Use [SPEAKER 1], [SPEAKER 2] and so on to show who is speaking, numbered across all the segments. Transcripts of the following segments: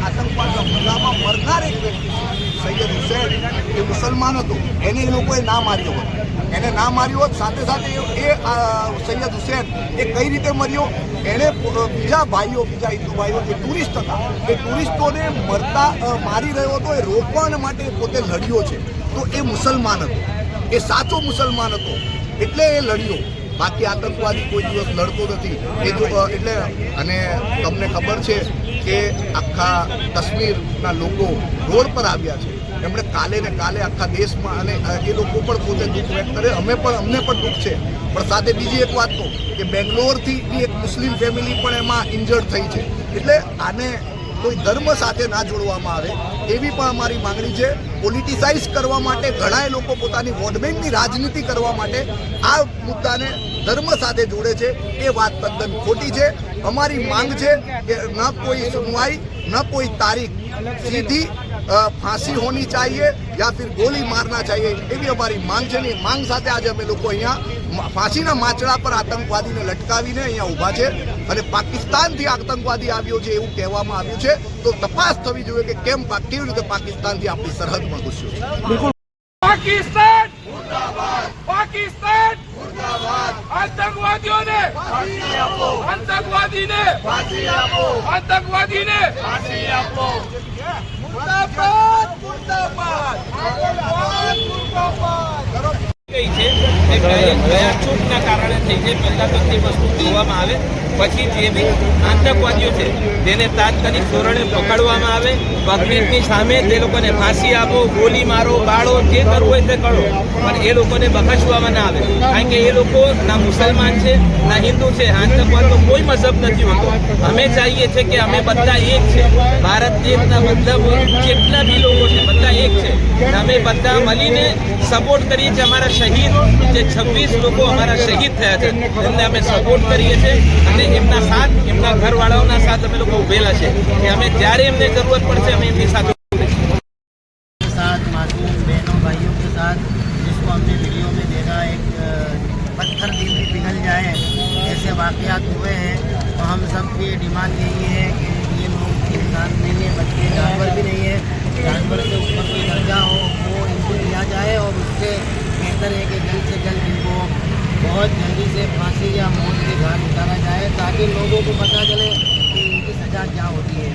[SPEAKER 1] આતંકવાદના હુમલામાં મરનાર એક વ્યક્તિ સૈયદ હુસૈન એ મુસલમાન હતો, એને એ લોકોએ ના માર્યો હતો. એને ના માર્યો હોત, સાથે સાથે એ સૈયદ હુસૈન એ કઈ રીતે મર્યો, એણે બીજા ભાઈઓ, બીજા હિન્દુ ભાઈઓ જે ટુરિસ્ટ હતા એ ટુરિસ્ટોને મારી રહ્યો હતો, એ રોકવા માટે પોતે લડ્યો છે. તો એ મુસલમાન હતો, એ સાચો મુસલમાન હતો, એટલે એ લડ્યો. બાકી આતંકવાદી કોઈ દિવસ લડતો નથી. એ જો એટલે અને તમને ખબર છે કે આખા કાશ્મીરના લોકો રોડ પર આવ્યા છે. એમણે કાલે ને કાલે આખા દેશમાં અને એ લોકો પણ પોતે દુઃખ વ્યક્ત કરે, અમને પણ દુઃખ છે. પણ સાથે બીજી એક વાત તો કે બેંગ્લોરથી એક મુસ્લિમ ફેમિલી પણ એમાં ઇન્જર્ડ થઈ છે. એટલે આને કોઈ ધર્મ સાથે ના જોડવામાં આવે એવી પણ અમારી માંગણી છે. પોલિટિસાઇઝ કરવા માટે ઘણા લોકો પોતાની વોટ બેંકની રાજનીતિ કરવા માટે આ મુદ્દાને ધર્મ સાથે જોડે છે, એ વાત તદ્દન ખોટી છે. અમારી માંગ છે કે ન કોઈ સુનવાઈ, ન કોઈ તારીખ, સીધી फांसी होनी चाहिए या फिर गोली मारना चाहिए, એવી અમારી માંગ છે. ને માંગ સાથે આજે અમે લોકો અહીંયા ફાંસીના માચડા પર આતંકવાદીને લટકાવીને અહીંયા ઊભા છે. અને પાકિસ્તાનથી આતંકવાદી આવ્યો છે એવું કહેવામાં આવ્યું છે. તો તપાસ થવી જોઈએ કે કેવી રીતે પાકિસ્તાનથી આપણી સરહદમાં ઘૂસ્યો છે. બિલકુલ
[SPEAKER 2] પાકિસ્તાન મુર્દાબાદ, પાકિસ્તાન મુર્દાબાદ. આતંકવાદીઓને ફાંસી આપો, આતંકવાદીને ફાંસી આપો, આતંકવાદીને ફાંસી આપો. મુર્દાબાદ, મુર્દાબાદ, મુર્દાબાદ. ચૂકના કારણે થઈ છે. પહેલા તો તે વસ્તુ જોવામાં આવે, પછી જે બી આતંકવાદીઓ છે તેને તાત્કાલિક ધોરણે પકડવામાં આવે. પબ્લિકની સામે તે લોકોને ફાંસી આપો, ગોલી મારો, બાળો, જે કરવું હોય તે કરો, પણ એ લોકોને બખશવામાં ના આવે. કારણ કે એ લોકો ના મુસલમાન છે ના હિન્દુ છે. આતંકવાદનો કોઈ મતલબ નથી હોતો. અમે ચાહીએ છીએ કે અમે બધા એક છે. ભારત દેશના બધા જેટલા બી લોકો છે બધા એક છે. અમે બધા મળીને સપોર્ટ કરીએ છીએ. અમારા શહીદ જે 26 લોકો અમારા શહીદ થયા છે એમને અમે સપોર્ટ કરીએ છીએ અને એમના સાથ, એમના ઘરવાળાઓના સાથ અમે લોકો ઉભેલા છે કે અમે જ્યારે એમને જરૂરત પડશે અમે એમની સાથે
[SPEAKER 3] मासूम बहनों भाइयों के साथ, जिसको हमने वीडियो में देखा, एक पत्थर दिल भी पिघल जाए ऐसे वाक़यात हुए हैं. तो हम सब की डिमांड यही है कि ये लोग इंसान नहीं है, बच्चे जानवर भी नहीं है, जानवर से ऊपर की दर्जा हो वो इनको दिया जाए. और उससे बेहतर है कि जल्द से जल्द इनको बहुत जल्दी से फांसी या मौत के घाट उतारा जाए, ताकि लोगों को पता चले कि इनकी सज़ा क्या होती है.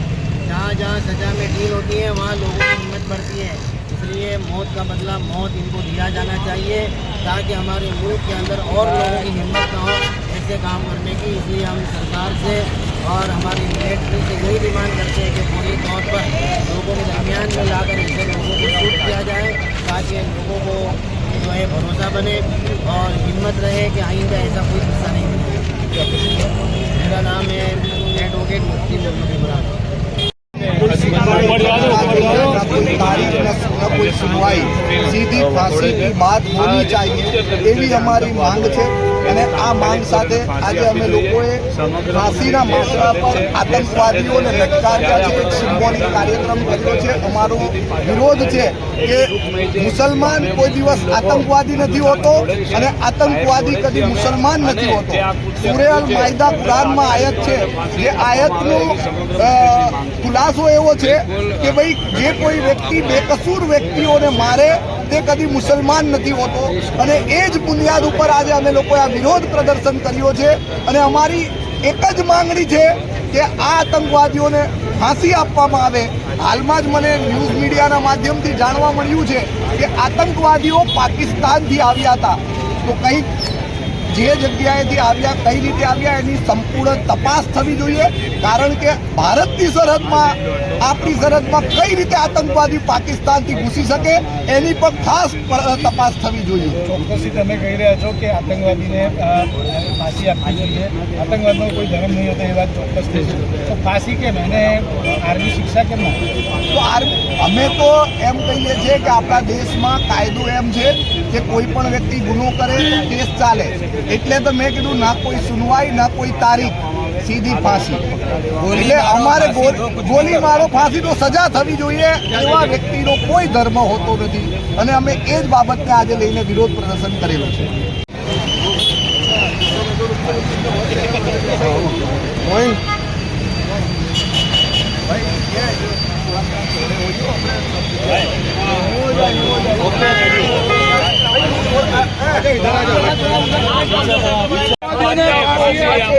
[SPEAKER 3] जहाँ जहाँ सज़ा में ढील होती है वहाँ लोगों की हिम्मत बढ़ती है. इसलिए मौत का बदला मौत इनको दिया जाना चाहिए, ताकि हमारे मुल्क के अंदर और लोगों की हिम्मत न हो ऐसे काम करने की. इसलिए हम सरकार से और हमारी मिलिट्री से यही डिमांड करते हैं कि पूरी तौर पर लोगों के दरमियान में लाकर ऐसे लोगों को शूट किया जाए, ताकि लोगों को जो है भरोसा बने और हिम्मत रहे कि आइंदा ऐसा कोई किस्सा नहीं मिले. मेरा नाम है एडवोकेट मुफ्ती मोहम्मद इमरान.
[SPEAKER 1] कोई सुनवाई, सीधी फांसी की बात होनी चाहिए એવી અમારી માંગ છે. અને આ માંગ સાથે આજે અમે લોકોએ ફાંસીના માસડા પર આતંકવાદીઓને લટકાવ્યા છે. એક સિમ્બોલિક કાર્યક્રમ કર્યો છે. અમારો વિરોધ છે કે મુસલમાન કોઈ દિવસ આતંકવાદી નથી હોતો અને આતંકવાદી કદી મુસલમાન નથી હોતો. સૂરે અલ માઇદા કુરાનમાં આયત છે, જે આયતનો ખુલાસો એવો છે કે ભાઈ જે કોઈ વ્યક્તિ બેકસૂર વ્યક્તિઓને મારે તે કદી મુસલમાન નથી હોતો. અને એ જ બુનિયાદ ઉપર આજે અમે લોકોએ આ વિરોધ પ્રદર્શન કર્યો છે. અને અમારી એક જ માંગણી છે કે આ આતંકવાદીઓને ફાંસી આપવામાં આવે. હાલમાં જ મને ન્યૂઝ મીડિયાના માધ્યમથી જાણવા મળ્યું છે કે આતંકવાદીઓ પાકિસ્તાનથી આવ્યા હતા. તો કંઈક જે જગ્યાએથી આવ્યા, કઈ રીતે આવ્યા, એની સંપૂર્ણ તપાસ થવી જોઈએ. કારણ કે ભારતની સરહદમાં, આપણી સરહદમાં કઈ રીતે આતંકવાદી પાકિસ્તાનથી ઘૂસી શકે એની પણ ખાસ તપાસ થવી જોઈએ.
[SPEAKER 4] ચોક્કસથી તમે કહી રહ્યા છો કે આતંકવાદીને ફાંસી આપવી જોઈએ. આતંકવાદનો કોઈ ધર્મ નહીં હતો એ વાત ચોક્કસ થઈ છે. તો ફાંસી કેમ, એને આર્મી શિક્ષા કેમ ના?
[SPEAKER 1] તો અમે તો એમ કહીએ છીએ કે આપણા દેશમાં કાયદો એમ છે કે કોઈ પણ વ્યક્તિ ગુનો કરે તો કેસ ચાલે. એટલે તો મેં કીધું ના કોઈ સુનવાઈ, ના કોઈ તારીખ, સીધી ફાંસી. એટલે અમારે ગોલી મારો ફાંસી તો સજા થવી જોઈએ. એવા વ્યક્તિનો કોઈ ધર્મ હોતો નથી અને અમે એ જ બાબતને આજે લઈને વિરોધ પ્રદર્શન કરેલું છે.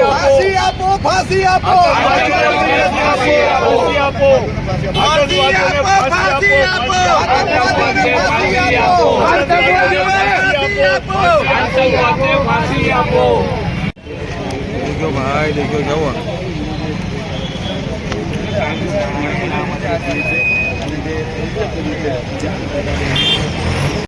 [SPEAKER 1] ફાંસી આપો, ફાંસી આપો, ફાંસી આપો, ફાંસી આપો.
[SPEAKER 5] ભાઈ દેખો જવો
[SPEAKER 1] Thank you.